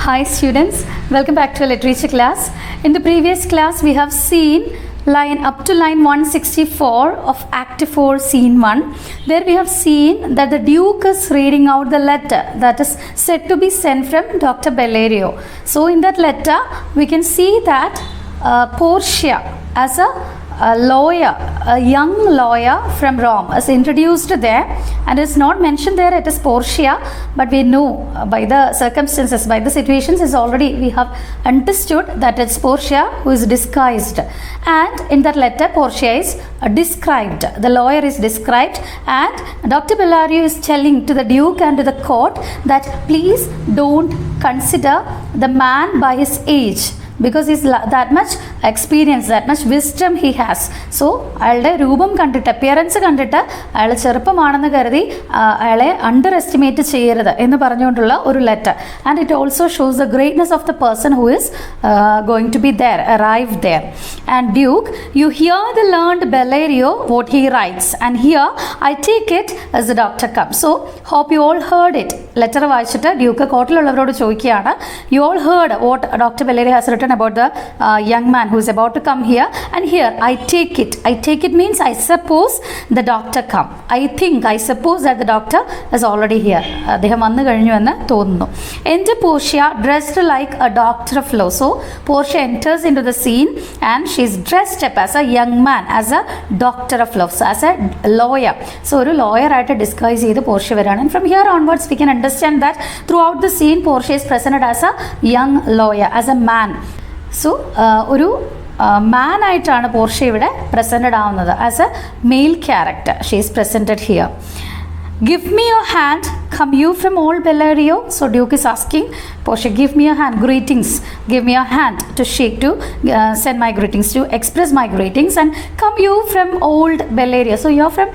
Hi students, welcome back to a literature class. In the previous class we have seen line up to line 164 of Act 4 Scene 1. There we have seen that the Duke is reading out the letter that is said to be sent from Dr. Bellerio. So in that letter we can see that Portia as a lawyer, a young lawyer from Rome is introduced there, and it's not mentioned there it is Portia, but we know by the circumstances, by the situations is already we have understood that it's Portia who is disguised, and in that letter Portia is described, the lawyer is described, and Dr. Bellerio is telling to the Duke and to the court that please don't consider the man by his age, because he's that much experience, that much wisdom he has. So അയാളുടെ രൂപം കണ്ടിട്ട്, appearance കണ്ടിട്ട് അയാൾ ചെറുപ്പമാണെന്ന് കരുതി അയാളെ under estimate ചെയ്യരുത് എന്ന് പറഞ്ഞുകൊണ്ടുള്ള ഒരു letter. And it also shows the greatness of the person who is going to be there, arrive there. And Duke, you hear the learned Bellerio what he writes, and here I take it as the doctor comes. So hope you all heard it. Letter വായിച്ചിട്ട് Duke കോർട്ടിലുള്ളവരോട് ചോദിക്കുകയാണ്, you all heard what Dr. Bellerio has written about the young man who is about to come here, and here I take it means I suppose the doctor come, I suppose that the doctor is already here, അദ്ദേഹം വന്നു കഴിഞ്ഞു എന്ന് തോന്നുന്നു. Enter Portia dressed like a doctor of law. So Portia enters into the scene and she is dressed up as a young man, as a doctor of law, so as a lawyer. So ഒരു lawyer ആയിട്ട് disguise ചെയ്ത് Portia വരാണ്. And from here onwards we can understand that throughout the scene Portia is presented as a young lawyer, as a man. So ഒരു മാൻ ആയിട്ടാണ് Portia ഇവിടെ presented ആവുന്നത്, as A mail character she is presented here. Give me your hand, come you from old Bellerio? So Duke is asking Portia, give me your hand, greetings, give me your hand to shake, to send my greetings, to express my greetings, and come you from old Bellerio. So you're from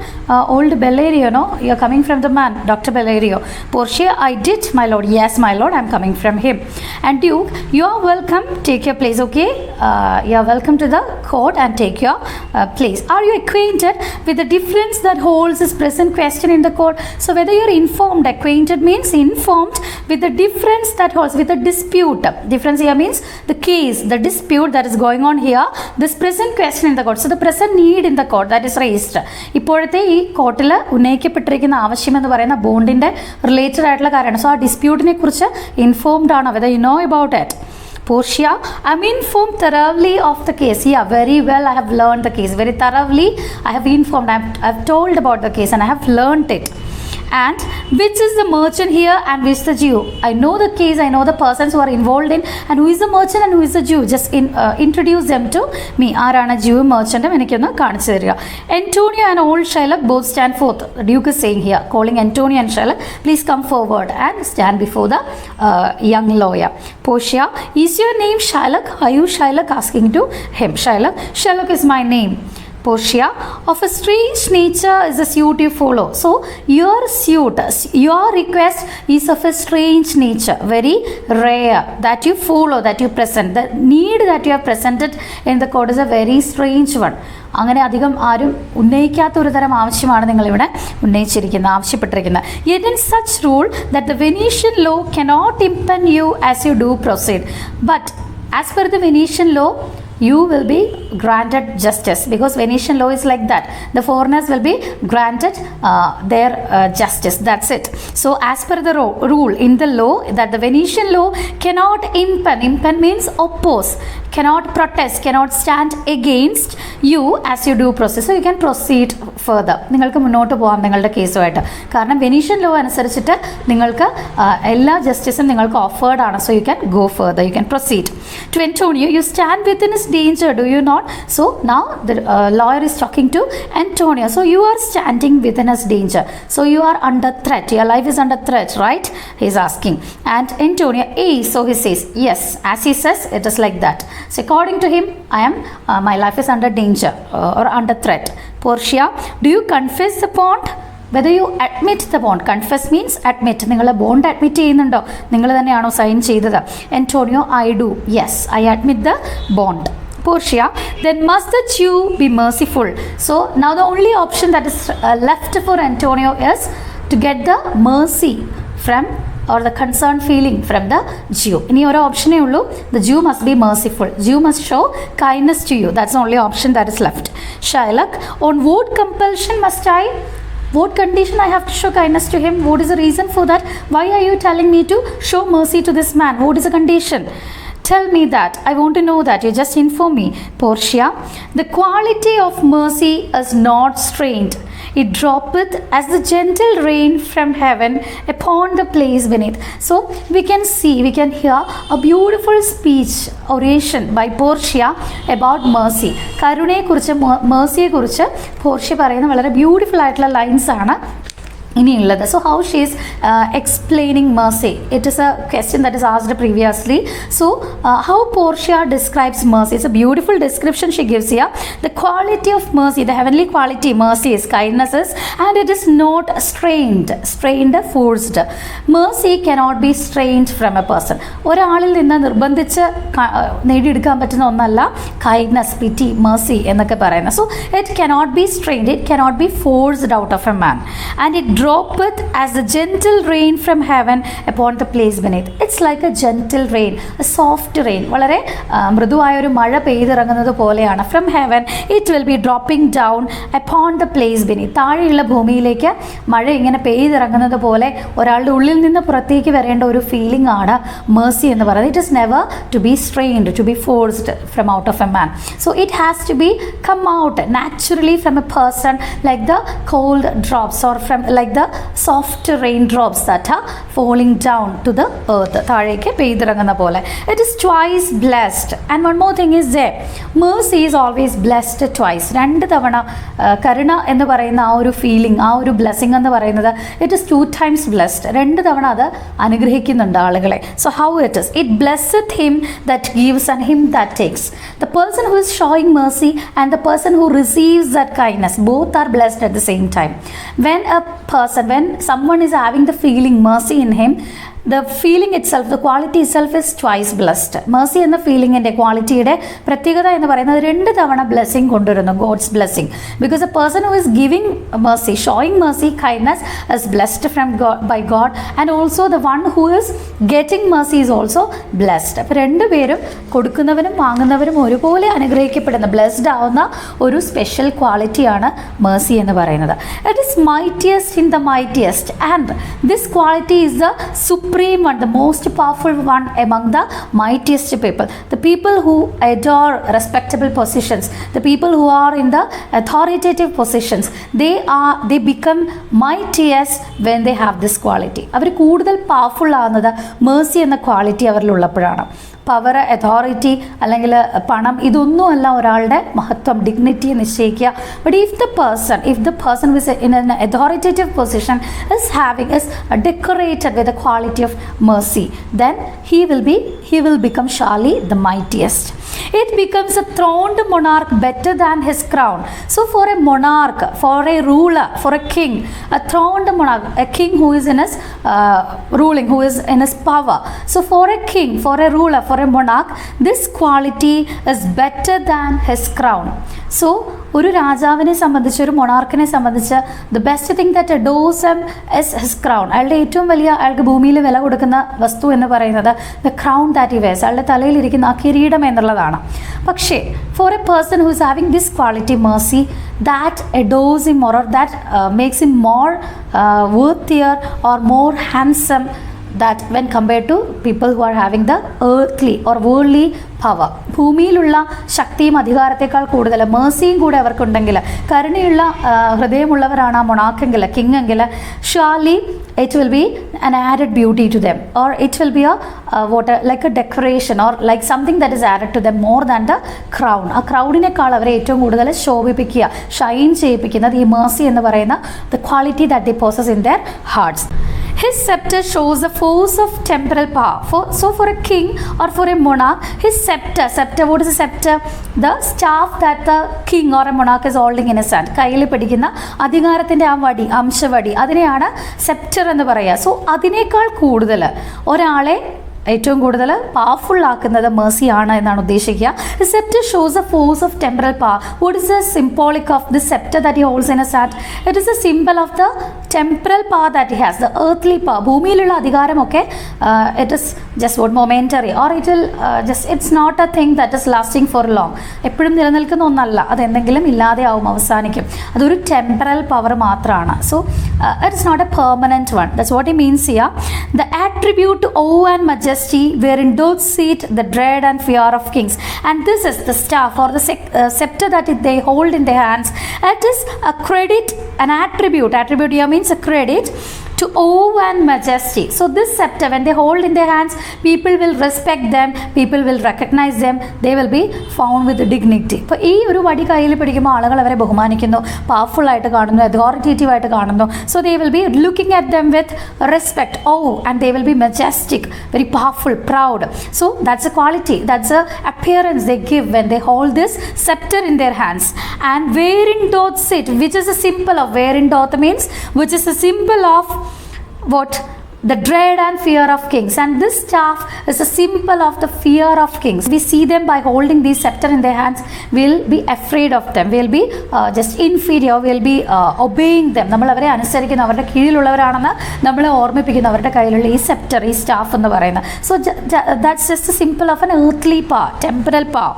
old Bellerio, no? You're coming from the man, Dr. Bellerio. Portia, I did, my lord. Yes, my lord, I'm coming from him. And Duke, you're welcome, take your place, okay? You're welcome to the court and take your place. Are you acquainted with the difference that holds this present question in the court? So whether you're informed, acquainted means informed with the difference that holds, with the dispute. Difference here means the case, the dispute that is going on here, this present question in the court. So the present need in the court that is raised. ഇപ്പോഴത്തെ ഈ കോർട്ടിൽ ഉന്നയിക്കപ്പെട്ടിരിക്കുന്ന ആവശ്യം എന്ന് പറയുന്ന ബോണ്ടിൻ്റെ related ആയിട്ടുള്ള കാര്യമാണ്. So ആ ഡിസ്പ്യൂട്ടിനെ കുറിച്ച് ഇൻഫോംഡ് ആണോ, whether you know about it? Portia, I'm informed thoroughly of the case. Yeah, very well. I have learned the case very thoroughly. I have informed. I've told about the case and I have learned it. And which is the merchant here and which is the Jew? I know the case, I know the persons who are involved in, and who is the merchant and who is the Jew. Just introduce them to me. ആരാണ് Jew merchant എനിക്കൊന്ന് കാണിച്ചു തരിക. Antonio and old Shylock both stand forth. The Duke is saying here, calling Antonio and Shylock, please come forward and stand before the young lawyer. Portia, is your name Shylock? Are you Shylock? Asking to him. Shylock is my name. Portia, of a strange nature is the suit you follow. So your suit, your request is of a strange nature, very rare, that you follow, that you present. The need that you have presented in the court is a very strange one. അങ്ങനെ അധികം ആരും ഉന്നയിക്കാത്ത ഒരു തരം ആവശ്യമാണ് നിങ്ങളിവിടെ ഉന്നയിച്ചിരിക്കുന്നത്, ആവശ്യപ്പെട്ടിരിക്കുന്നത്. Yet in such rule that the Venetian law cannot impugn you as you do proceed. But as per the Venetian law, you will be granted justice, because Venetian law is like that. The foreigners will be granted their justice. That's it. So as per the rule in the law, that the Venetian law cannot impugn means oppose, cannot protest, cannot stand against you as you do proceed. So you can proceed further. നിങ്ങൾക്ക് മുന്നോട്ട് പോകാം നിങ്ങളുടെ കേസുമായിട്ട്. കാരണം Venetian law അനുസരിച്ചിട്ട് നിങ്ങൾക്ക് എല്ലാ ജസ്റ്റിസും നിങ്ങൾക്ക് offered ആണ്. So you can go further, you can proceed. To Antonio, you stand within his danger, do you not? So now the lawyer is talking to Antonio. So you are standing within his danger. So you are under threat. Your life is under threat, right? He is asking. And Antonio, so he says, yes. As he says, it is like that. So according to him, my life is under danger or under threat. Portia, do you confess the bond? Whether you admit the bond. Confess means admit. നിങ്ങൾ bond admit ചെയ്യുന്നുണ്ടോ, നിങ്ങൾ തന്നെയാണോ sign ചെയ്തത്? Antonio, I do. Yes, I admit the bond. Portia, then must the Jew be merciful? So now the only option that is left for Antonio is to get the mercy from or the concerned feeling from the Jew. ഇനി ഒരു ഓപ്ഷനേ ഉള്ളൂ. The Jew must be merciful. Jew must show kindness to you. That's the only option that is left. Shylock, on what compulsion must I? What condition I have to show kindness to him? What is the reason for that? Why are you telling me to show mercy to this man? What is the condition? Tell me that. I want to know that. You just inform me. Portia, the quality of mercy is not strained. It droppeth as the gentle rain from heaven upon the place beneath. So we can see, we can hear a beautiful speech, oration by Portia about mercy. കരുണയെ കുറിച്ച്, mercyയെ കുറിച്ച് Portia പറയുന്ന വളരെ beautiful ആയിട്ടുള്ള lines ആണ് ഇനിയുള്ളത്. So how she is explaining mercy? It is a question that is asked previously. So how Portia describes mercy? It's a beautiful description she gives here. The quality of mercy, the heavenly quality, mercy is, kindness is, and it is not strained, forced. Mercy cannot be strained from a person. ഒരാളിൽ നിന്ന് നിർബന്ധിച്ച് നേടിയെടുക്കാൻ പറ്റുന്ന ഒന്നല്ല kindness, pity, mercy എന്നൊക്കെ പറയുന്നത്. So it cannot be strained, it cannot be forced out of a man, and it droppeth as a gentle rain from heaven upon the place beneath. It's like a gentle rain, a soft rain. വളരെ മൃദുവായ ഒരു മഴ പെയ്തിറങ്ങുന്നത് പോലെയാണ്. From heaven it will be dropping down upon the place beneath. താഴെയുള്ള ഭൂമിയിലേക്ക് മഴ ഇങ്ങനെ പെയ്തിറങ്ങുന്നത് പോലെ ഒരാളുടെ ഉള്ളിൽ നിന്ന് പുറത്തേക്ക് വരേണ്ട ഒരു ഫീലിംഗ് ആണ് mercy എന്ന് പറയുന്നത്. It is never to be strained, to be forced from out of a man. So it has to be come out naturally from a person, like the cold drops or from like the soft raindrops that are falling down to the earth. താഴേക്ക് പെയ്തിറങ്ങുന്ന പോലെ. It is twice blessed. And one more thing is there. Mercy is always blessed twice. രണ്ട് തവണ കരുണ എന്ന് പറയുന്ന ആ ഒരു feeling, ആ ഒരു ബ്ലെസ്സിങ് എന്ന് പറയുന്നത് it is 2 times blessed. രണ്ട് തവണ അത് അനുഗ്രഹിക്കുന്നുണ്ട് ആളുകളെ. So how it is? It blesseth him that gives and him that takes. The person who is showing mercy and the person who receives that kindness, both are blessed at the same time. When someone is having the feeling mercy in him, the feeling itself, the quality itself is twice blessed. Mercy എന്ന ഫീലിംഗിൻ്റെ ക്വാളിറ്റിയുടെ പ്രത്യേകത എന്ന് പറയുന്നത് രണ്ട് തവണ blessing കൊണ്ടുവരുന്നു, God's blessing. Because a person who is giving mercy, showing mercy, kindness is blessed from God, by God, and also the one who is getting mercy is also blessed. അപ്പോൾ രണ്ടുപേരും കൊടുക്കുന്നവരും വാങ്ങുന്നവരും ഒരുപോലെ അനുഗ്രഹിക്കപ്പെടുന്ന, ബ്ലെസ്ഡ് ആവുന്ന ഒരു special ക്വാളിറ്റിയാണ് mercy എന്ന് പറയുന്നത്. It is mightiest in the mightiest, and this quality is the supreme one, the most powerful one among the mightiest people. The people who adore respectable positions, the people who are in the authoritative positions, they become mightiest when they have this quality. അവർ കൂടുതൽ powerful ആവുന്നത് mercy എന്ന quality അവരിലുള്ളപ്പോഴാണ്. Power, authority അല്ലെങ്കിൽ പണം, ഇതൊന്നുമല്ല ഒരാളുടെ മഹത്വം, ഡിഗ്നിറ്റിയെ നിശ്ചയിക്കുക. But if the person who's in an authoritative position is decorated with the quality of mercy, then he will become surely the mightiest. It becomes a throned monarch better than his crown. So for a monarch, for a ruler, for a king, a throned monarch, a king who is in his ruling, who is in his power. So for a king, for a ruler, for a monarch, this quality is better than his crown. So ഒരു രാജാവിനെ സംബന്ധിച്ച്, ഒരു മൊണാർക്കിനെ സംബന്ധിച്ച്, the best thing that adorns him is his crown. അയാളുടെ ഏറ്റവും വലിയ, അയാൾക്ക് ഭൂമിയിൽ വില കൊടുക്കുന്ന വസ്തു എന്ന് പറയുന്നത് the crown that he wears, അയാളുടെ തലയിലിരിക്കുന്ന ആ കിരീടം എന്നുള്ളതാണ്. പക്ഷേ for a person who is having this quality mercy, that adores him or that makes him more worthier or more handsome that when compared to people who are having the earthly or worldly power. ഭൂമിയിലുള്ള ശക്തിയും അധികാരത്തെക്കാൾ കൂടുതൽ മേഴ്സിയും കൂടെ അവർക്കുണ്ടെങ്കിൽ, കരുണയുള്ള ഹൃദയമുള്ളവരാണ് ആ മൊണാക്കെങ്കിൽ, king എങ്കിൽ, surely it will be an added beauty to them, or it will be like a decoration or like something that is added to them more than the crown. ആ ക്രൗഡിനേക്കാൾ അവരെ ഏറ്റവും കൂടുതൽ ശോഭിപ്പിക്കുക, ഷൈൻ ചെയ്യിപ്പിക്കുന്നത് ഈ mercy എന്ന് പറയുന്ന the quality that they possess in their hearts. His scepter shows the force of temporal power. So for a king or for a monarch, his scepter, what is a scepter? The staff that the king or a monarch is holding in his hand. കയ്യിൽ പിടിക്കുന്ന അധികാരത്തിൻ്റെ ആ വടി, അംശവടി, അതിനെയാണ് സെപ്റ്റർ എന്ന് പറയുക. So അതിനേക്കാൾ കൂടുതൽ ഒരാളെ ഏറ്റവും കൂടുതൽ പവർഫുൾ ആക്കുന്നത് മേഴ്സി ആണ് എന്നാണ് ഉദ്ദേശിക്കുക. The scepter shows the force of temporal power. What is the symbolic of the scepter that he holds in his hand? It is a symbol of the temporal power that he has, the earthly power. ഭൂമിയിലുള്ള അധികാരമൊക്കെ it is just what momentary or it will it's not a thing that is lasting for long. എപ്പോഴും നിലനിൽക്കുന്ന ഒന്നല്ല, അതെന്തെങ്കിലും ഇല്ലാതെയാവും, അവസാനിക്കും. അതൊരു temporal power മാത്രമാണ്. So it is not a permanent one. That's what he means here. The attribute to awe and majesty wherein doth sit the dread and fear of kings. And this is the staff or the scepter that they hold in their hands. It is a credit, an attribute. Attribute here means a credit to awe and majesty. So this scepter, when they hold in their hands, people will respect them, people will recognize them, they will be found with dignity. ഇപ്പോൾ ഈ ഒരു വടി കയ്യിൽ പിടിക്കുമ്പോൾ ആളുകൾ അവരെ ബഹുമാനിക്കുന്നു, powerful ആയിട്ട് കാണുന്നു, അതോറിറ്റേറ്റീവ് ആയിട്ട് കാണുന്നു. So they will be looking at them with respect, oh, and they will be majestic, very powerful, proud. So that's a quality, that's a appearance they give when they hold this scepter in their hands. And wherein doth sit, which is a symbol of, wherein doth means which is a symbol of what? The dread and fear of kings. And this staff is a symbol of the fear of kings. We see them by holding this scepter in their hands, we'll be afraid of them, we'll be just inferior, we'll be obeying them. നമ്മൾ അവരെ അനുസരിക്കുന്ന, അവരുടെ കീഴിലുള്ളവരാണെന്ന് നമ്മളെ ഓർമ്മിപ്പിക്കുന്ന അവരുടെ കയ്യിലുള്ള ഈ സെപ്റ്റർ, ഈ സ്റ്റാഫ് എന്ന് പറയുന്നത്. So that's just a symbol of an earthly power, temporal power.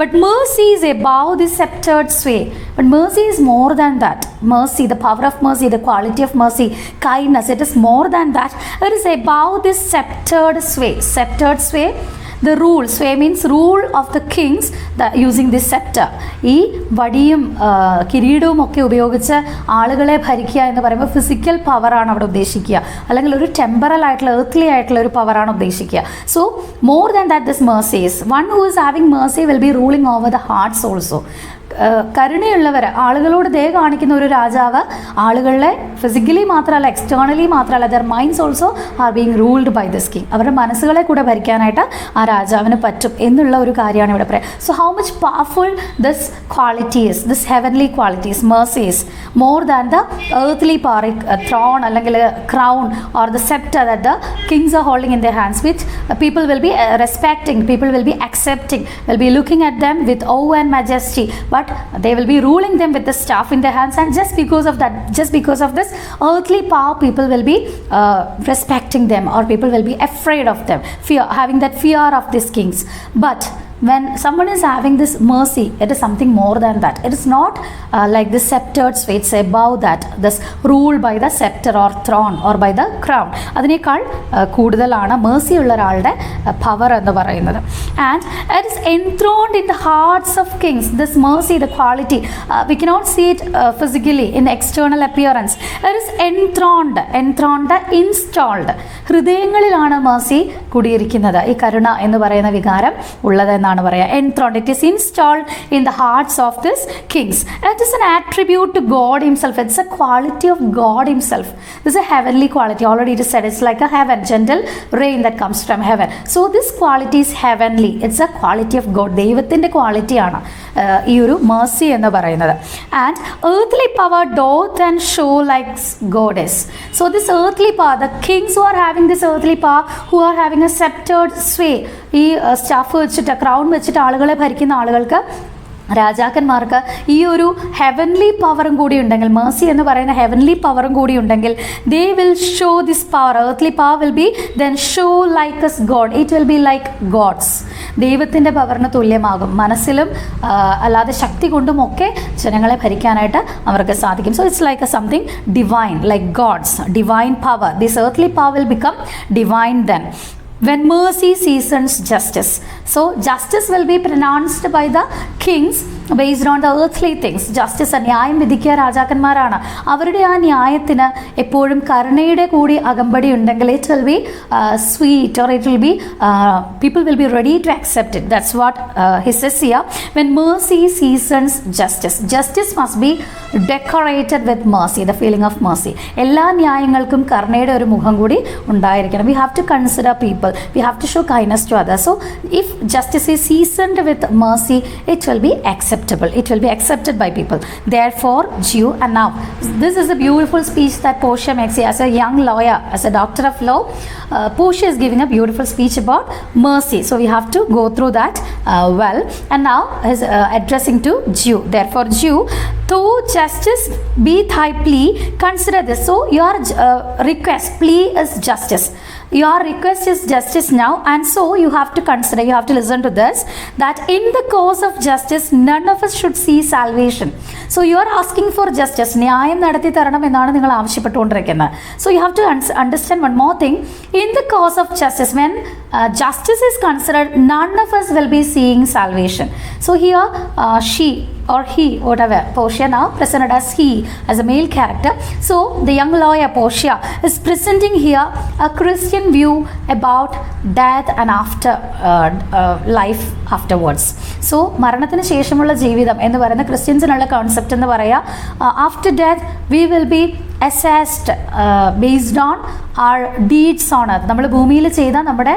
But mercy is above this sceptered sway. But mercy is more than that. Mercy, the power of mercy, the quality of mercy, kindness, it is more than that. It is above this sceptered sway. Sceptered sway, the rule. Sway means rule of the kings using this scepter. ഈ വടിയും കിരീടവും ഒക്കെ ഉപയോഗിച്ച് ആളുകളെ ഭരിക്കുക എന്ന് പറയുമ്പോൾ physical പവറാണ് അവിടെ ഉദ്ദേശിക്കുക, അല്ലെങ്കിൽ ഒരു ടെമ്പറൽ ആയിട്ടുള്ള, earthly ആയിട്ടുള്ള ഒരു പവറാണ് ഉദ്ദേശിക്കുക. So more than that this mercy is. One who is having mercy will be ruling over the hearts also. കരുണയുള്ളവർ, ആളുകളോട് ദയ കാണിക്കുന്ന ഒരു രാജാവ് ആളുകളെ ഫിസിക്കലി മാത്രമല്ല, എക്സ്റ്റേണലി മാത്രമല്ല, their minds also are being ruled by this king. അവരുടെ മനസ്സുകളെ കൂടെ ഭരിക്കാനായിട്ട് ആ രാജാവിന് പറ്റും എന്നുള്ള ഒരു കാര്യമാണ് ഇവിടെ പറയുക. So how much powerful this quality is, this heavenly qualities, mercy is more than the earthly power, throne അല്ലെങ്കിൽ crown or the scepter that the kings are holding in their hands, which people will be respecting, people will be accepting, will be looking at them with awe and majesty, but they will be ruling them with the staff in their hands. And just because of that, just because of this earthly power, people will be respecting them, or people will be afraid of them, fear, having that fear of these kings. But when someone is having this mercy, it is something more than that. It is not like the sceptered sway, it's above that, this rule by the scepter or throne or by the crown. അതിനേക്കാൾ കൂടുതലാണ് mercy ഉള്ള ഒരാളുടെ power എന്ന് പറയുന്നത്. And it is enthroned in the hearts of kings. This mercy, the quality, we cannot see it physically in external appearance. It is enthroned, installed. ഹൃദയങ്ങളിലാണ് mercy കുടിയിരിക്കുന്നത്, ഈ കരുണ എന്ന് പറയുന്ന വികാരം ഉള്ളത്. Enthroned, it is installed in the hearts of these kings. It is an attribute to God himself. It's a quality of God himself. This is a heavenly quality. Already it is said, it's like a heaven, gentle rain that comes from heaven. So this quality is heavenly. It's a quality of God. ദൈവത്തിൻ്റെ ക്വാളിറ്റിയാണ് ഈ ഒരു mercy എന്ന് പറയുന്നത്. And earthly power doth and show like goddess. So this earthly power, the kings who are having this earthly power, who are having a sceptered sway, ഈ staff വെച്ചിട്ട്, crown വെച്ചിട്ട് ആളുകളെ ഭരിക്കുന്ന ആളുകൾക്ക്, രാജാക്കന്മാർക്ക് ഈ ഒരു ഹെവൻലി പവറും കൂടി ഉണ്ടെങ്കിൽ, mercy എന്ന് പറയുന്ന ഹെവൻലി പവറും കൂടി ഉണ്ടെങ്കിൽ, they will show this power, earthly power will be then show like as God, it will be like gods. ദൈവത്തിൻ്റെ പവറിന് തുല്യമാകും, മനസ്സിലും അല്ലാതെ ശക്തി കൊണ്ടും ഒക്കെ ജനങ്ങളെ ഭരിക്കാനായിട്ട് അവർക്ക് സാധിക്കും. So it's like a something divine, like God's, divine power. This earthly power will become divine then. When mercy seasons justice. So justice will be pronounced by the kings based on the earthly things. Justice, ന്യായം വിധിക്കുക രാജാക്കന്മാരാണ്. അവരുടെ ആ ന്യായത്തിന് എപ്പോഴും കരുണയുടെ കൂടി അകമ്പടി ഉണ്ടെങ്കിൽ it will be sweet, or it will be people will be ready to accept it. That's what he says here. When mercy seasons justice. Justice must be decorated with mercy, the feeling of mercy. എല്ലാ ന്യായങ്ങൾക്കും കരുണയുടെ ഒരു മുഖം കൂടി ഉണ്ടായിരിക്കണം. We have to consider people. We have to show kindness to others. So if justice is seasoned with mercy, it will will be acceptable. It will be accepted by people. Therefore, Jew. And now, this is a beautiful speech that Portia makes as a young lawyer, as a doctor of law. Portia is giving a beautiful speech about mercy. So we have to go through that well. And now is addressing to Jew. Therefore, Jew, though justice be thy plea, consider this. So your request, plea is justice. Your request is justice now, and so you have to consider, you have to listen to this, that in the cause of justice none of us should see salvation. So you are asking for justice. ന്യായം നടത്തി തരണം എന്നാണ് നിങ്ങൾ ആവശ്യപ്പെട്ടുകൊണ്ടിരിക്കുന്നത്. So you have to understand one more thing. In the cause of justice, when justice is considered, none of us will be seeing salvation. So here she or he, whatever, Portia now presented as he, as a male character. So the young lawyer Portia is presenting here a Christian view about death and after life afterwards. So മരണത്തിന് ശേഷമുള്ള ജീവിതം എന്ന് പറയുന്ന ക്രിസ്ത്യൻസിനുള്ള concept എന്ന് പറയാ, after death we will be assessed based on our deeds on earth. നമ്മൾ ഭൂമിയിൽ ചെയ്ത നമ്മുടെ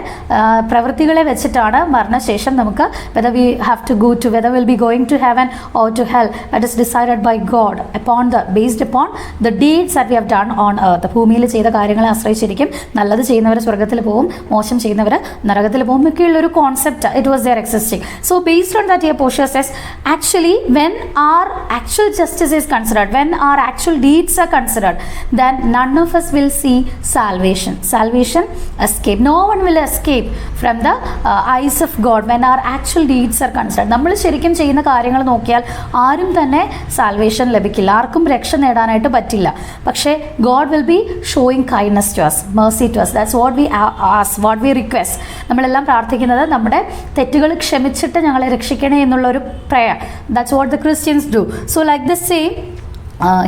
പ്രവൃത്തികളെ വെച്ചിട്ടാണ് മരണശേഷം നമുക്ക് whether we have to go to, whether we'll be going to heaven or to hell, that is decided by God based upon the deeds that we have done on earth. ഭൂമിയിൽ ചെയ്ത കാര്യങ്ങളെ ആശ്രയിച്ചിരിക്കും. നല്ലത് ചെയ്യുന്നവർ സ്വർഗ്ഗത്തിൽ പോകും, മോശം ചെയ്യുന്നവർ നരകത്തിൽ പോകും എന്നൊക്കെയുള്ളൊരു concept it was there existing. So based on that, here Portia says, actually when our actual justice is considered, when our actual deeds are considered, then none of us will see salvation. Escape. No one will escape from the eyes of God when our actual deeds are considered. നമ്മൾ ശരിക്കും ചെയ്യുന്ന കാര്യങ്ങൾ നോക്കിയാൽ ആരും തന്നെ salvation ലഭിക്കില്ല, ആർക്കും രക്ഷ നേടാനായിട്ട് പറ്റില്ല. പക്ഷേ God will be showing kindness to us, mercy to us. That's what we ask, what we request. നമ്മളെല്ലാം പ്രാർത്ഥിക്കുന്നത് നമ്മുടെ തെറ്റുകൾ ക്ഷമിച്ചിട്ട് ഞങ്ങളെ രക്ഷിക്കണേ എന്നുള്ളൊരു prayer. That's what the Christians do. So like the same,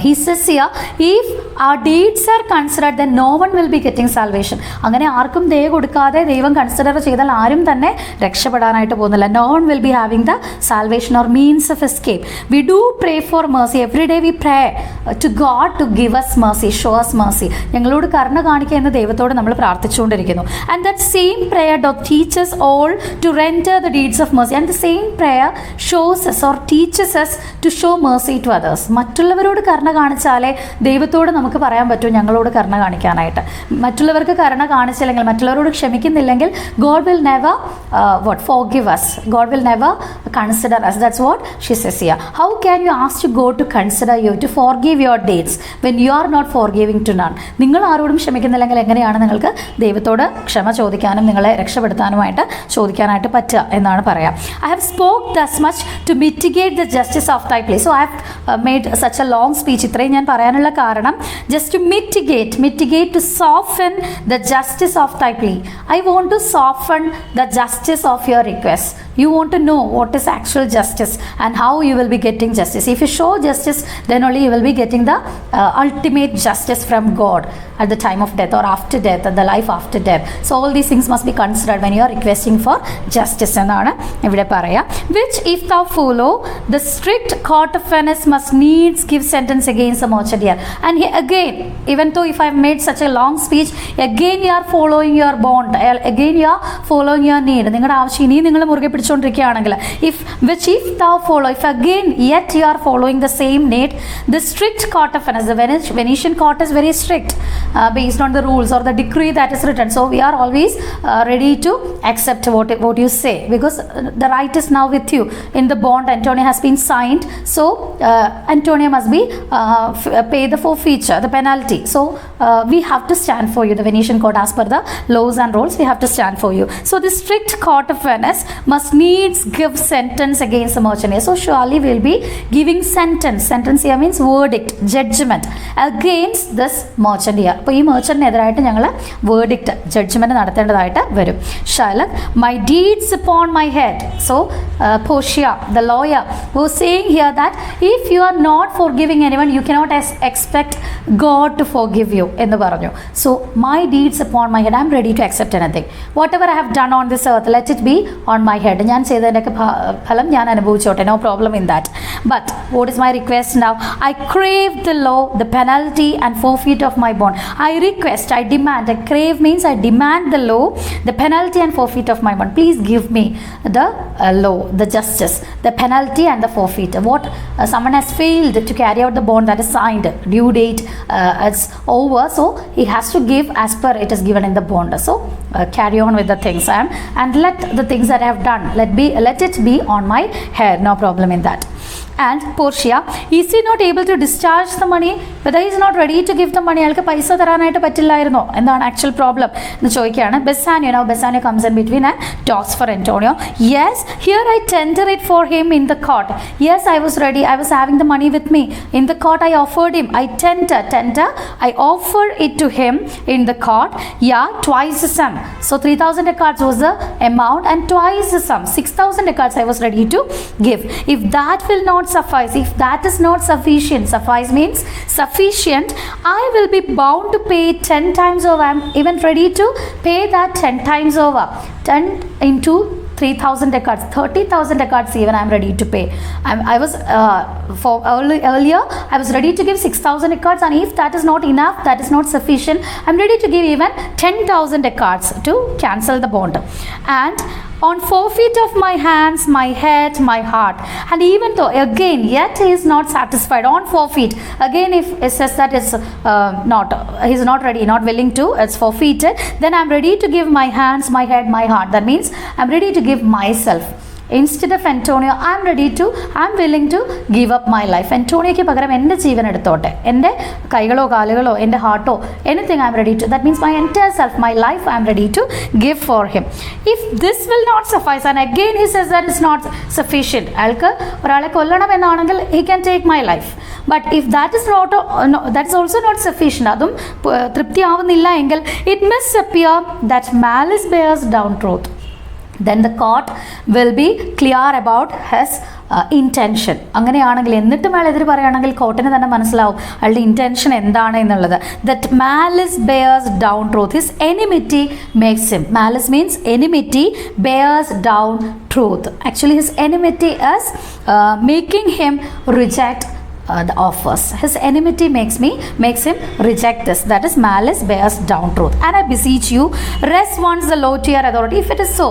he says here, if our deeds are considered, then no one will be getting salvation. അങ്ങനെ ആർക്കും ദയ കൊടുക്കാതെ ദൈവം കൺസിഡർ ചെയ്താൽ ആരും തന്നെ രക്ഷപ്പെടാനായിട്ട് പോകുന്നില്ല. No one will be having the salvation or means of escape. We do pray for mercy. Every day we pray to God to give us mercy, show us mercy. ഞങ്ങളോട് കരുണ കാണിക്കുക എന്ന് ദൈവത്തോട് നമ്മൾ പ്രാർത്ഥിച്ചുകൊണ്ടിരിക്കുന്നു. And that same prayer teaches all to render the deeds of mercy. And the same prayer shows us or teaches us to show mercy to others. മറ്റുള്ളവരോട് കരുണ കാണിച്ചാലേ ദൈവത്തോട് നമുക്ക് പറയാൻ പറ്റൂ ഞങ്ങളോട് കരുണ കാണിക്കാനായിട്ട്. മറ്റുള്ളവർക്ക് കരുണ കാണിച്ചില്ലെങ്കിൽ, മറ്റുള്ളവരോട് ക്ഷമിക്കുന്നില്ലെങ്കിൽ, God will never forgive us. God will never consider us. That's what she says here. How can you ask to God to consider you, to forgive your deeds when you are not forgiving to none? നിങ്ങൾ ആരോടും ക്ഷമിക്കുന്നില്ലെങ്കിൽ എങ്ങനെയാണ് നിങ്ങൾക്ക് ദൈവത്തോട് ക്ഷമ ചോദിക്കാനും നിങ്ങളെ രക്ഷപ്പെടുത്താനുമായിട്ട് ചോദിക്കാനായിട്ട് പറ്റുക എന്നാണ് പറയാം. I have spoke thus much to mitigate the justice of thy plea. So I have made such a long speech. ഇത്രയും ഞാൻ പറയാനുള്ള കാരണം just to mitigate to soften the justice of thy plea. I want to soften the justice of your request. You want to know what is actual justice and how you will be getting justice. If you show justice, then only you will be getting the ultimate justice from God at the time of death or after death, at the life after death. So all these things must be considered when you are requesting for justice എന്നാണ് ഇവിടെ പറയാം. Which if thou follow, the strict court of Venice must needs give sentence against the merchant. And here again, even though if I have made such a long speech, again you are following your bond, again you are following your need. നിങ്ങളുടെ ആവശ്യം ഇനി നിങ്ങൾ മുറുകെ പിടിച്ചുകൊണ്ടിരിക്കുകയാണെങ്കിൽ, if thou follow, if again yet you are following the same need, the strict court of Venice, the Venetian court is very strict based on the rules or the decree that is written. So we are always ready to accept what you say, because the right is now with you. In the bond, Antonia has been signed, so Antonia must be pay the forfeiture, the penalty. So we have to stand for you. The Venetian court, as per the laws and rules, we have to stand for you. So the strict court of Venice must needs give sentence against the merchant. So surely we will be giving sentence here means verdict, judgment against this merchant here. അപ്പോൾ ഈ merchantനെതിരായിട്ട് ഞങ്ങൾ verdict, judgment നടത്തേണ്ടതായിട്ട് വരും. Shylock, my deeds upon my head. So Portia, the lawyer, was saying here that if you are not forgiving forgiving anyone, you cannot expect God to forgive you എന്ന് പറഞ്ഞു. So my deeds upon my head, I am ready to accept anything. Whatever I have done on this earth, let it be on my head. ഞാൻ ചെയ്തതിൻ്റെയൊക്കെ ഫലം ഞാൻ അനുഭവിച്ചോട്ടെ, no problem in that. But what is my request now? I crave the law, the penalty and forfeit of my bond. I request, I demand. I crave means I demand the law, the penalty and forfeit of my bond. Please give me the law, the justice, the penalty and the forfeit. What someone has failed to carry out the bond that is signed, due date it's over, so he has to give as per it is given in the bond. So carry on with the things, and let the things that I have done, let it be on my head, no problem in that. And Portia, is he not able to discharge the money? Whether he is not ready to give the money, അയാൾക്ക് പൈസ തരാനായിട്ട് പറ്റില്ലായിരുന്നോ എന്താണ് actual problem എന്ന് ചോദിക്കുകയാണ്. Bassanio, now Bassanio comes in between and talks for Antonio. Yes, here I tender it for him in the court. Yes, I was ready, I was having the money with me in the court. I offered him, I tender, I offer it to him in the court. Yeah, twice the sum. So 3,000 ducats was the amount and twice the sum, 6,000 ducats I was ready to give. If that will not suffice, if that is not sufficient, suffice means sufficient, I will be bound to pay 10 times over. I am even ready to pay that 10 times over. 10 into 3,000 ducats, 30,000 ducats even I am ready to pay. I was earlier I was ready to give 6,000 ducats, and if that is not enough, that is not sufficient, I am ready to give even 10,000 ducats to cancel the bond. And on forfeit of my hands, my head, my heart. And even though again yet he is not satisfied, on forfeit again, if it says that it's he is not ready, not willing to, it's forfeited, then I'm ready to give my hands, my head, my heart. That means I'm ready to give myself. Instead of Antonio, I'm willing to give up my life. Antonioയ്ക്ക് പകരം എൻ്റെ ജീവൻ എടുത്തോട്ടെ, എൻ്റെ കൈകളോ കാലുകളോ എൻ്റെ ഹാർട്ടോ, anything I'm ready to. That means my entire self, my life I'm ready to give for him. If this will not suffice, and again he says that it's not sufficient, അയാൾക്ക് ഒരാളെ കൊല്ലണം എന്നാണെങ്കിൽ he can take my life. But if that is not, that is also not sufficient, അതും തൃപ്തിയാവുന്നില്ല എങ്കിൽ, it must appear that malice bears down truth. Then the court will be clear about his intention. അങ്ങനെയാണെങ്കിൽ എന്നിട്ടും അയാൾ എതിര് പറയുകയാണെങ്കിൽ കോർട്ടിന് തന്നെ മനസ്സിലാവും അയാളുടെ ഇൻറ്റൻഷൻ എന്താണ് എന്നുള്ളത്. That malice bears down truth. His enmity makes him. Malice means enmity, bears down truth. Actually his enmity is making him reject the offers. His enmity makes him reject this. That is malice bears down truth. And I beseech you, rest once the law to your authority. If it is so,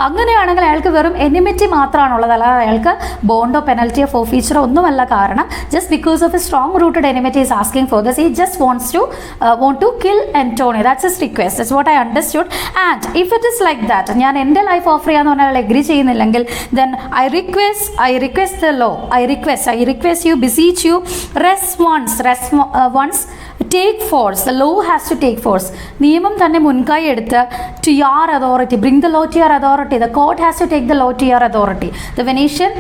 അങ്ങനെയാണെങ്കിൽ അയാൾക്ക് വെറും enmity മാത്രമാണുള്ളത്, അല്ലാതെ അയാൾക്ക് ബോണ്ടോ പെനൽറ്റിയോ ഫോർഫീച്ചറോ ഒന്നുമല്ല കാരണം. Just because of his strong rooted enmity is asking for this. He just want to kill Antonio. That's his request. That's what I understood. And if it is like that, ഞാൻ എൻ്റെ life offer ചെയ്യാന്ന് പറഞ്ഞാൽ agree ചെയ്യുന്നില്ലെങ്കിൽ, then I request the law. I request you, beseech you, rest once, take force. The law has to take force. നിയമം തന്നെ മുൻകൈ എടുത്ത് to your authority, bring the law to your authority. The court has to take the law to your authority. The Venetian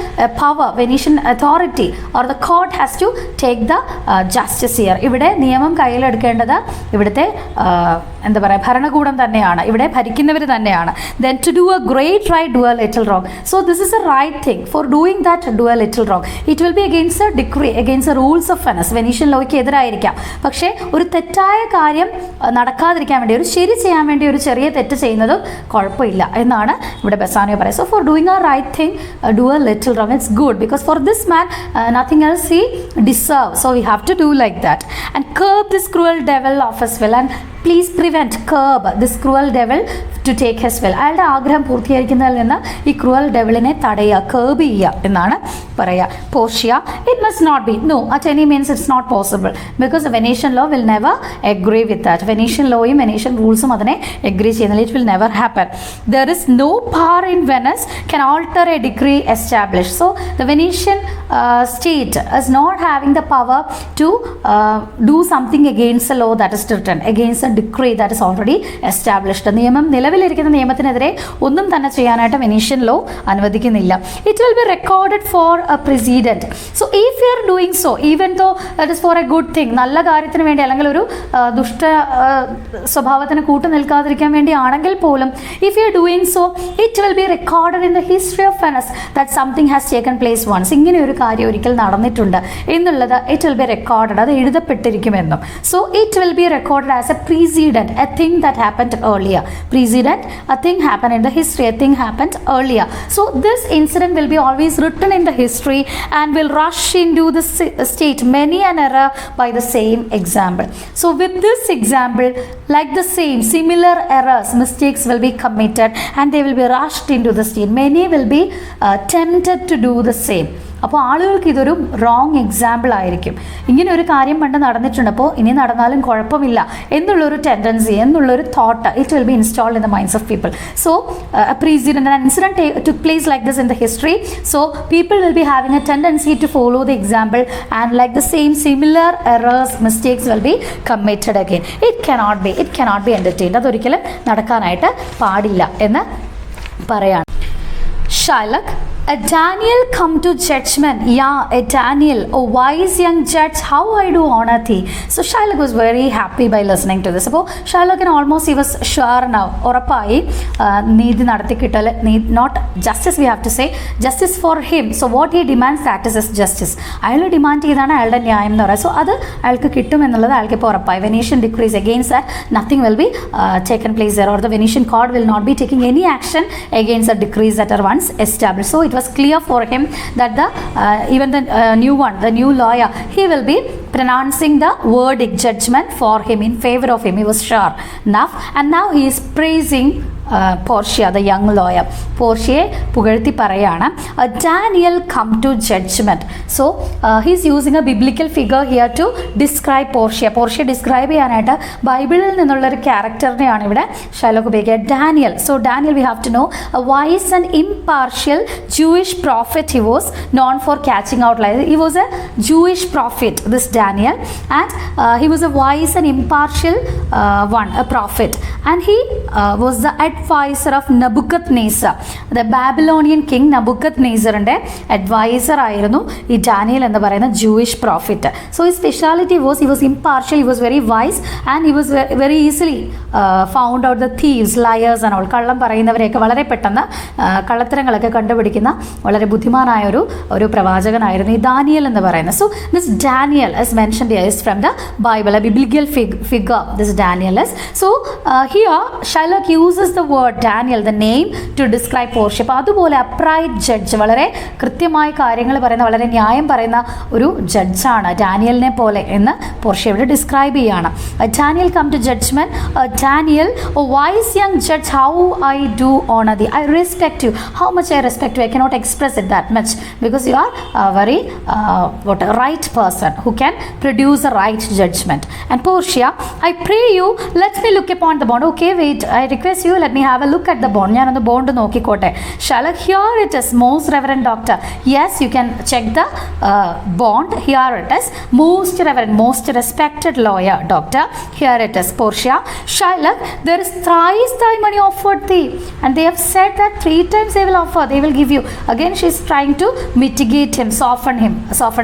power, Venetian authority or the court has to take the justice here. ഇവിടെ നിയമം കയ്യിലെടുക്കേണ്ടത് ഇവിടുത്തെ എന്താ പറയുക ഭരണകൂടം തന്നെയാണ്, ഇവിടെ ഭരിക്കുന്നവർ തന്നെയാണ്. Then to do a great right, do a little wrong. So this is a right thing. For doing that, do a little wrong. It will be against a decree, against the rules of Venice. Venetian ലോയ്ക്ക് എതിരായിരിക്കാം. പക്ഷേ ഒരു തെറ്റായ കാര്യം നടക്കാതിരിക്കാൻ വേണ്ടി, ഒരു ശരി ചെയ്യാൻ വേണ്ടി ഒരു ചെറിയ തെറ്റ് ചെയ്യുന്നത് കുഴപ്പമില്ല എന്നാണ് ഇവിടെ ബെസാനിയോ പറയുന്നത്. So for doing a right thing, do a little wrong. It's good because for this man nothing else he deserves. So we have to do like that and curb this cruel devil of his will. And please curb this cruel devil to take his will. അയാളുടെ ആഗ്രഹം പൂർത്തീകരിക്കുന്നതിൽ നിന്ന് ഈ cruel ഡെവിളിനെ തടയുക, curb ചെയ്യുക എന്നാണ് പറയുക. Portia, it must not be. No, at any means it's not possible because the Venetian law will never agree with that. Venetian lawയും Venetian rulesum അതിനെ agree ചെയ്യുന്നില്ല. It will never happen. There is no power in Venice can alter a decree established. So the Venetian state is not having the power to do something against the law that is written, against the a decree that is already established. നിയമം നിലവിലിരിക്കുന്ന നിയമത്തിനെതിരെ ഒന്നും തന്നെ ചെയ്യാനായിട്ട് Venetian law അനുവദിക്കുന്നില്ല. It will be recorded for a precedent. So if you are doing so, even though that is for a good thing, നല്ല കാര്യത്തിന് വേണ്ടി അല്ലെങ്കിൽ ഒരു ദുഷ്ട സ്വഭാവത്തിന് കൂട്ടു നിൽക്കാതിരിക്കാൻ വേണ്ടി ആണെങ്കിൽ പോലും, if you are doing so, it will be recorded in the history of Venice that something has taken place once. ഇങ്ങനെ ഒരു കാര്യം ഒരിക്കൽ നടന്നിട്ടുണ്ട് എന്നുള്ളത് it will be recorded, അത് എഴുതപ്പെട്ടിരിക്കുമെന്നും. So it will be recorded as a precedent, a thing that happened earlier. Precedent, a thing happened in the history, a thing happened earlier. So this incident will be always written in the history and will rush into the state many an error by the same example. So with this example, like the same similar errors, mistakes will be committed and they will be rushed into the state. Many will be tempted to do the same. അപ്പോൾ ആളുകൾക്ക് ഇതൊരു wrong example ആയിരിക്കും. ഇങ്ങനെ ഒരു കാര്യം പണ്ട് നടന്നിട്ടുണ്ട്, അപ്പോൾ ഇനി നടന്നാലും കുഴപ്പമില്ല എന്നുള്ളൊരു ടെൻഡൻസി, എന്നുള്ളൊരു thought, it will be installed in the minds of people. So precedent, an incident took place like this in the history, so people will be having a tendency to follow the example and like the same similar errors, mistakes will be committed again. It cannot be entertained. അതൊരിക്കലും നടക്കാനായിട്ട് പാടില്ല എന്ന് പറയാണ്. Shylock, a Daniel come to judgment. Yeah, a Daniel, a wise young judge, how I do honor thee. So Shylock was very happy by listening to this. അപ്പോൾ ഷൈലോക്കിന് almost he was sure now, ഉറപ്പായി നീതി നടത്തി കിട്ടൽ, not justice we have to say, justice for him. So what he demands, that is his justice. അയാൾ demand ചെയ്താണ് അയാളുടെ ന്യായം എന്ന് പറയുന്നത്. സോ അത് അയാൾക്ക് കിട്ടുമെന്നുള്ളത് അയാൾക്ക് ഇപ്പോൾ ഉറപ്പായി. Venetian decrease against that, nothing will be taken place there, or the Venetian court will not be taking any action against the decrees that are once established. So it was clear for him that the even the new lawyer, he will be pronouncing the verdict, judgment for him, in favor of him. He was sure enough, and now he is praising Portia, the young lawyer. പോർഷ്യയെ പുകഴ്ത്തി പറയാണ്, Daniel come to judgment. So he's using a biblical figure here to describe Portia. Portia describe ചെയ്യാനായിട്ട് ബൈബിളിൽ നിന്നുള്ളൊരു ക്യാരക്ടറിനെയാണ് ഇവിടെ Shylock ഉപയോഗിക്കുക, Daniel. So Daniel we have to know, a wise and impartial Jewish prophet. He was known for catching out lies. He was a Jewish prophet, this Daniel, and he was a wise and impartial a prophet, and he was the advisor of Nebuchadnezzar, the Babylonian king. Nebuchadnezzarന്റെ advisor ആയിരുന്നു ഈ Daniel എന്ന് പറയുന്ന Jewish prophet. So his speciality was he was impartial, he was very wise, and he was very easily found out the thieves, liars and all. കള്ളം പറയുന്നവരെയൊക്കെ വളരെ പെട്ടെന്ന് കള്ളത്തരങ്ങളൊക്കെ കണ്ടുപിടിക്കുന്ന വളരെ ബുദ്ധിമാനായ ഒരു പ്രവാചകനായിരുന്നു ഈ ദാനിയൽ എന്ന് പറയുന്നത്. So this Daniel, as mentioned here, is from the Bible, a biblical figure. This Daniel is. So here Shylock uses the word Daniel, the name, to describe Portia. അപ്പോൾ അതുപോലെ അപ്രൈറ്റ് ജഡ്ജ്, വളരെ കൃത്യമായ കാര്യങ്ങൾ പറയുന്ന, വളരെ ന്യായം പറയുന്ന ഒരു ജഡ്ജാണ് ഡാനിയലിനെ പോലെ എന്ന് പോർഷ്യ ഇവിടെ ഡിസ്ക്രൈബ് ചെയ്യാണ്. Daniel come to judgment. Daniel, a wise young judge, how I do honor thee. I respect you. How much I respect you, I cannot express it that much, because you are a very right person who can produce a right judgment. And Portia, I pray you, let me look upon the bond. Okay, wait, I request you, let me have a look at the bond. ഞാനൊന്ന് bond നോക്കിക്കോട്ടെ. Shylock, here it is, most reverend doctor. Yes, you can check the bond. Here it is, most reverend, most respected lawyer, doctor. Here it is. Portia, Shylock, there is thrice thy money offered thee, and they have said that 3 times they will offer, they will give you. Again she is trying to mitigate him, soften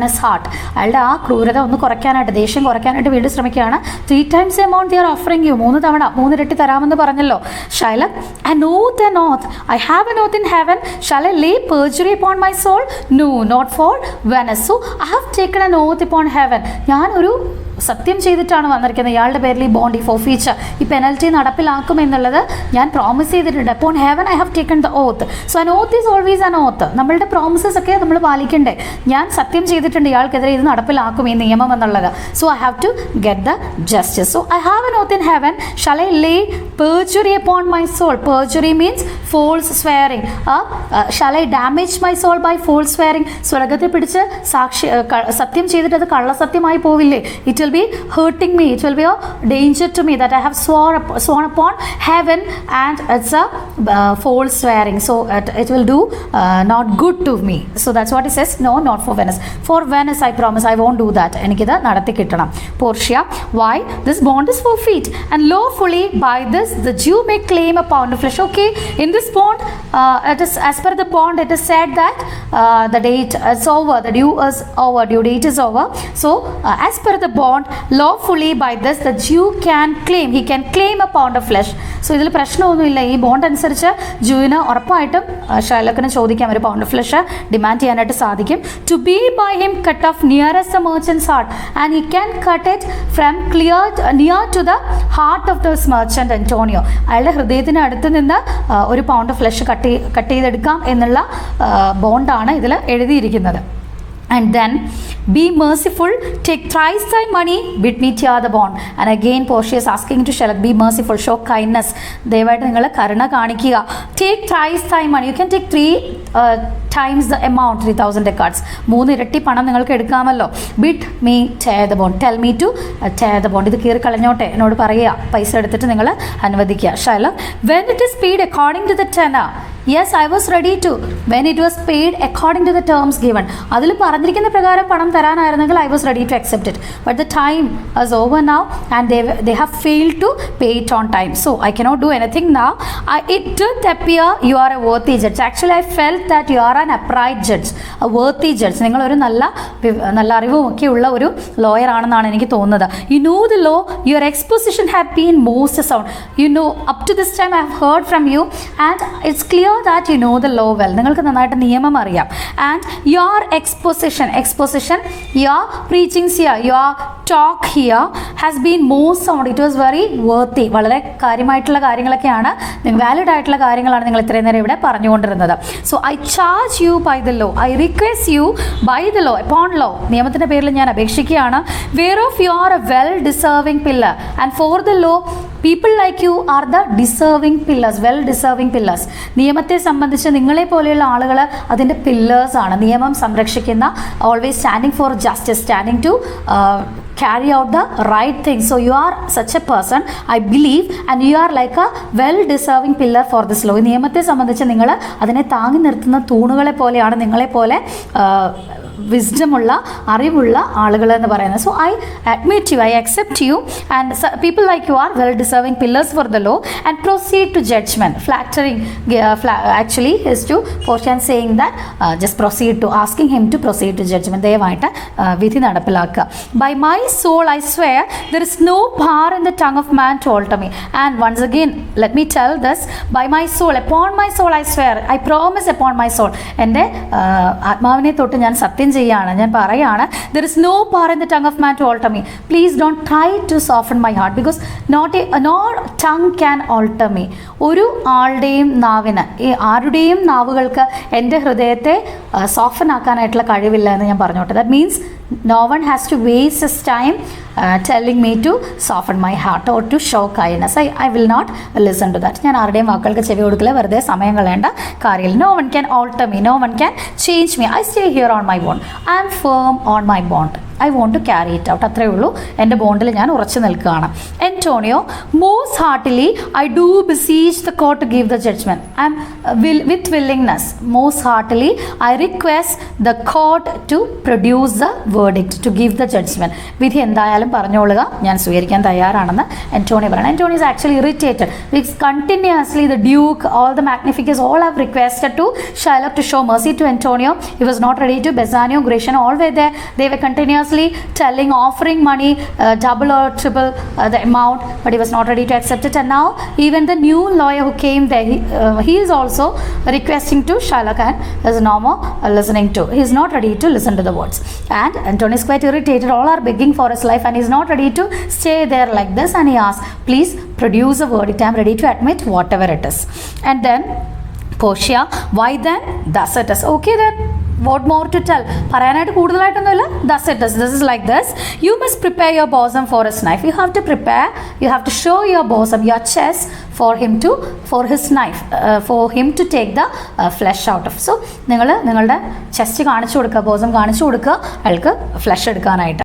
his heart. അയാളുടെ ആ ക്രൂരത ഒന്ന് കുറയ്ക്കാനായിട്ട്, ദേഷ്യം കുറയ്ക്കാനായിട്ട് വീണ്ടും ശ്രമിക്കുകയാണ്. 3 times the amount they are offering you, 3 തവണ 3 ഇരട്ടി തരാമെന്ന് പറഞ്ഞല്ലോ. Shylock, an oath, I have an oath in heaven, shall I lay perjury upon my soul? No, not for Venice. So I have taken an oath upon heaven. ഞാൻ ഒരു സത്യം ചെയ്തിട്ടാണ് വന്നിരിക്കുന്നത്, ഇയാളുടെ പേരിൽ ഈ ബോണ്ട്, ഈ ഫോർഫീച്ചർ, ഈ പെനൽറ്റി നടപ്പിലാക്കുമെന്നുള്ളത് ഞാൻ പ്രോമിസ് ചെയ്തിട്ടുണ്ട്. അപ്പോൾ heaven I have taken the oath. So an oath is always an oath. നമ്മളുടെ പ്രോമിസസ് ഒക്കെ നമ്മൾ പാലിക്കണ്ടേ. ഞാൻ സത്യം ചെയ്തിട്ടുണ്ട് ഇയാൾക്കെതിരെ ഇത് നടപ്പിലാക്കും ഈ നിയമം എന്നുള്ളത്. So I have to get the justice. So I have an oath in heaven, shall I lay perjury upon my soul. Perjury means false swearing. Shall I damage my soul by false swearing? സ്വർഗത്തെ പിടിച്ച് സാക്ഷി സത്യം ചെയ്തിട്ട് അത് കള്ളസത്യമായി പോവില്ലേ? It will will be hurting me, it will be a danger to me that I have sworn upon heaven, and it's a false swearing, so it will do not good to me. So that's what he says, no, not for Venice. For Venice I promise I won't do that. എനിക്കിത് നടത്തി കിട്ടണം. Portia, why? This bond is forfeit, and lawfully by this the Jew may claim a pound of flesh. Okay, in this bond, it is as per the bond, it is said that the date is over, the due is over, due date is over. So as per the bond, lawfully by this the Jew can claim, he can claim a pound of flesh. So ഇതിൽ പ്രശ്നമൊന്നുമില്ല. ഈ bond അനുസരിച്ച് ജൂവിന് ഉറപ്പായിട്ടും ഷൈലോക്കിന് ചോദിക്കാം, ഒരു pound of flush demand ചെയ്യാനായിട്ട് സാധിക്കും. To be by him cut off nearest the merchant's heart, and he can cut it from near to the heart of this merchant Antonio. അയാളുടെ ഹൃദയത്തിന് അടുത്ത് നിന്ന് ഒരു പൗണ്ട് ഓഫ് ഫ്ലഷ് കട്ട് ചെയ്തെടുക്കാം എന്നുള്ള ബോണ്ടാണ് ഇതിൽ എഴുതിയിരിക്കുന്നത്. And then be merciful, take thrice thy money, bid me tear the bond. And again Portia is asking to Shylock, be merciful, show kindness, ദയവായിട്ട് നിങ്ങൾ കരുണ കാണിക്കുക. Take thrice thy money, you can take 3 times the amount, 3,000 ducats, 3 ഇരട്ടി പണം നിങ്ങൾക്ക് എടുക്കാമല്ലോ. bid me tear the bond, tell me to tear the bond, ഇത് കീറി കളഞ്ഞോട്ടെ എന്നോട് പറയുക, പൈസ എടുത്തിട്ട് നിങ്ങൾ അനുവദിക്കുക. Shylock, when it is paid according to the tenor, yes, I was ready to, when it was paid according to the terms given, അതിൽ പറഞ്ഞിരിക്കുന്ന പ്രകാരം പണം തരാനായിരുന്നെങ്കിൽ I was ready to accept it, but the time is over now and they have failed to pay it on time, so I cannot do anything now. It did appear you are a worthy judge. Actually I felt that you are an upright judge, a worthy judge. നിങ്ങൾ ഒരു നല്ല അറിവും ഒക്കെ ഉള്ള ഒരു lawyer ആണെന്നാണ് എനിക്ക് തോന്നുന്നത്. You know the law, your exposition had been most sound. You know, up to this time I have heard from you and it's clear that you know the law well. നിങ്ങൾക്ക് നന്നായിട്ട് നിയമം അറിയാം. And your exposition, your preachings here, your talk here has been most sound. It was very worthy. വളരെ കാര്യമായിട്ടുള്ള കാര്യങ്ങളൊക്കെയാണ്, valid ആയിട്ടുള്ള കാര്യങ്ങളാണ് നിങ്ങൾ ഇത്രയും നേരം ഇവിടെ പറഞ്ഞുകൊണ്ടിരുന്നത്. So I charge you by the law, I request you by the law, upon law, നിയമത്തിൻ്റെ പേരിൽ ഞാൻ അപേക്ഷിക്കുകയാണ്. Whereof you are a well deserving pillar, and for the law people like you are the deserving pillars, well deserving pillars. നിയമത്തെ സംബന്ധിച്ച് നിങ്ങളെ പോലെയുള്ള ആളുകൾ അതിൻ്റെ പില്ലേഴ്സ് ആണ്, നിയമം സംരക്ഷിക്കുന്ന, always standing for justice, standing to carry out the right thing. So you are such a person, I believe, and you are like a well deserving pillar for this law. നിയമത്തെ സംബന്ധിച്ച് നിങ്ങൾ അതിനെ താങ്ങി നിർത്തുന്ന തൂണുകളെ പോലെയാണ്, നിങ്ങളെപ്പോലെ വിസ്ഡമുള്ള അറിവുള്ള ആളുകൾ എന്ന് പറയുന്നത്. So I admit you, I accept you, and people like you are well deserving pillars for the law, and proceed to judgment. Flattering actually is to portion saying that just proceed to, asking him to proceed to judgment. ദയവായിട്ട് വിധി നടപ്പിലാക്കുക. By my soul I swear there is no bar in the tongue of man to alter me. And once again let me tell this, by my soul, upon my soul I swear, I promise upon my soul, എൻ്റെ ആത്മാവിനെ തൊട്ട് ഞാൻ സത്യം ചെയ്യാണ്, ഞാൻ പറയാണ്, there is no power in the tongue of man to alter me. Please don't try to soften my heart, because no tongue can alter me. ഒരു ആളുടെയും നാവിന്, ഈ ആരുടെയും നാവുകൾക്ക് എൻ്റെ ഹൃദയത്തെ സോഫൻ ആക്കാനായിട്ടുള്ള കഴിവില്ല എന്ന് ഞാൻ പറഞ്ഞോട്ടെ. That means no one has to waste his time telling me to soften my heart or to show kindness. I will not listen to that. ഞാൻ ആരുടെയും വാക്കുകൾക്ക് ചെവി കൊടുക്കില്ല, വെറുതെ സമയം കളയേണ്ട കാര്യമില്ല. No one can alter me, no one can change me. I stay here on my bond, I am firm on my bond, I want to carry it out. അത്രയേ ഉള്ളൂ, എൻ്റെ ബോണ്ടിൽ ഞാൻ ഉറച്ചു നിൽക്കുകയാണ്. Antonio, most heartily I do beseech the court to give the judgment. I am with willingness, most heartily I request the court to produce the verdict, to give the judgment. വിധി എന്തായാലും പറഞ്ഞോളുക, ഞാൻ സ്വീകരിക്കാൻ തയ്യാറാണെന്ന് Antonio പറയണം. Antonio is actually irritated because continuously the Duke, all the Magnificus, all have requested to Shylock to show mercy to Antonio. He was not ready to. Bassanio, Gratiano, all were there. They were continuously telling, offering money, double or triple the amount, but he was not ready to accept it. And now even the new lawyer who came there, he is also requesting to Shylock, and is no more listening to. He is not ready to listen to the words, and Antonio is quite irritated. All are begging for his life and he is not ready to stay there like this, and he asks, please produce a verdict, I am ready to admit whatever it is. And then Portia, why then? Thus it is. Okay then, what more to tell? പറയാനായിട്ട് കൂടുതലായിട്ടൊന്നുമില്ല. Thus it is. This is like this. You must prepare your bosom for his knife. You have to prepare, you have to show your bosom, your chest for his knife, for him to take the flesh out of. So നിങ്ങൾ നിങ്ങളുടെ chest കാണിച്ചു കൊടുക്കുക, bosom കാണിച്ചു കൊടുക്കുക അയാൾക്ക് flush എടുക്കാനായിട്ട്.